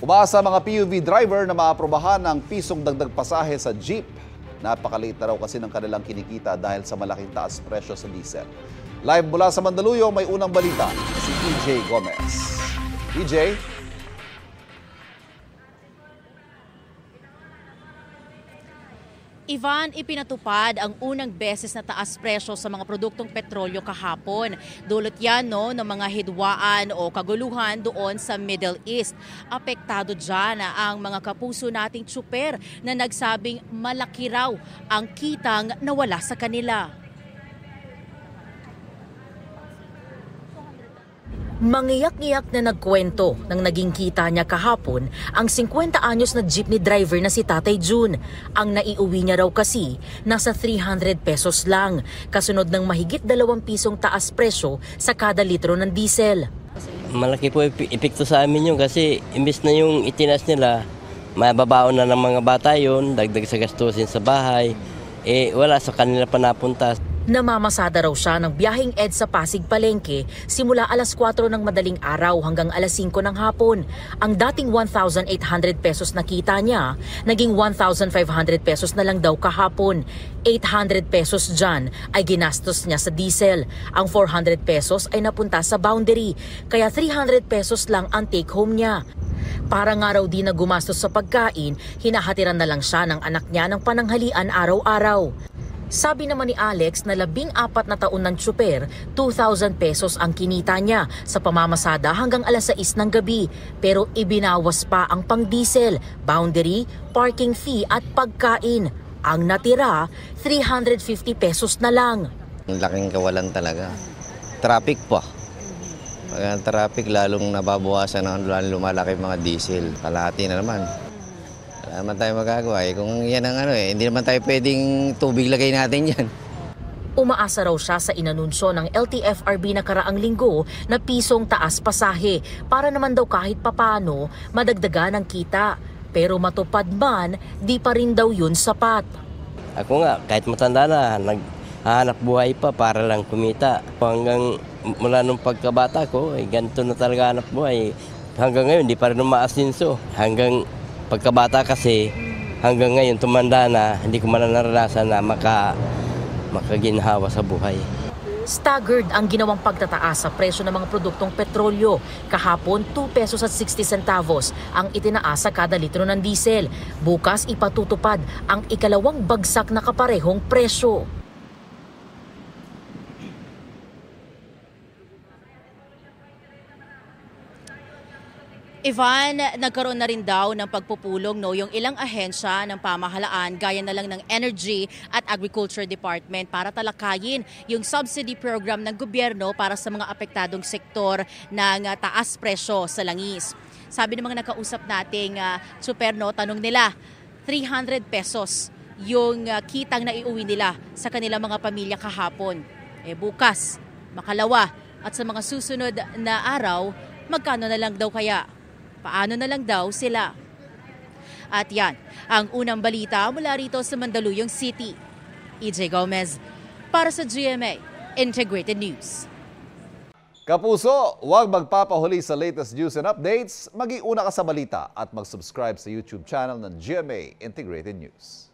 Umaasa mga PUV driver na maaprobahan ng pisong dagdag pasahe sa jeep. Napakaliit na raw kasi ng kanilang kinikita dahil sa malaking taas presyo sa diesel. Live mula sa Mandaluyong, may unang balita si EJ Gomez. EJ? Ivan, ipinatupad ang unang beses na taas presyo sa mga produktong petrolyo kahapon. Dulot yan ng mga hidwaan o kaguluhan doon sa Middle East. Apektado dyan ang mga kapuso nating tsuper na nagsabing malaki raw ang kitang nawala sa kanila. Mangiyak-iyak na nagkwento ng naging kita niya kahapon ang 50 anyos na jeepney driver na si Tatay June. Ang naiuwi niya raw kasi nasa 300 pesos lang, kasunod ng mahigit 2 pisong taas presyo sa kada litro ng diesel. Malaki po epekto sa amin yun kasi imbis na yung itinas nila, mababaon na ng mga bata yun, dagdag sa gastusin sa bahay, wala sa kanila pa napunta. Namamasada raw siya ng biyaheng EDSA Pasig Palengke simula alas 4 ng madaling araw hanggang alas 5 ng hapon. Ang dating 1,800 pesos na kita niya, naging 1,500 pesos na lang daw kahapon. 800 pesos dyan ay ginastos niya sa diesel. Ang 400 pesos ay napunta sa boundary, kaya 300 pesos lang ang take home niya. Para nga raw di na gumastos sa pagkain, hinahatiran na lang siya ng anak niya ng pananghalian araw-araw. Sabi naman ni Alex na 14 na taon ng tsuper, 2,000 pesos ang kinita niya sa pamamasada hanggang alas 6 ng gabi. Pero ibinawas pa ang pang-diesel, boundary, parking fee at pagkain. Ang natira, 350 pesos na lang. Ang laking kawalan talaga. Traffic pa. Ang traffic lalong nababawasan ng lumalaki mga diesel. Kalahati na naman. Wala naman tayo magagawa Kung yan ang hindi naman tayo pwedeng tubig lagay natin yan. Umaasa raw siya sa inanunsyo ng LTFRB na karaang linggo na pisong taas pasahe para naman daw kahit papano madagdagan ang kita. Pero matupad man, di pa rin daw yun sapat. Ako nga, kahit matanda na, naghahanap buhay pa para lang kumita. Hanggang mula nung pagkabata ko, ganito na talaga hanap buhay. Hanggang ngayon, di pa rin umaasinso. Hanggang pagkabata kasi, hanggang ngayon tumanda na, hindi ko man naranasan na makaginhawa sa buhay. Staggered ang ginawang pagtataas sa presyo ng mga produktong petrolyo. Kahapon, 2 pesos at 60 centavos ang itinaas sa kada litro ng diesel. Bukas ipatutupad ang ikalawang bagsak na kaparehong presyo. Ivan, nagkaroon na rin daw ng pagpupulong yung ilang ahensya ng pamahalaan gaya na lang ng Energy at Agriculture Department para talakayin yung subsidy program ng gobyerno para sa mga apektadong sektor ng taas presyo sa langis. Sabi ng mga nakausap nating tsuper, tanong nila, 300 pesos yung kitang naiuwi nila sa kanilang mga pamilya kahapon. Bukas, makalawa at sa mga susunod na araw, magkano na lang daw kaya? Paano na lang daw sila? At yan, ang unang balita mula rito sa Mandaluyong City. EJ Gomez para sa GMA Integrated News. Kapuso, huwag magpapahuli sa latest news and updates. Mag-iuna ka sa balita at mag-subscribe sa YouTube channel ng GMA Integrated News.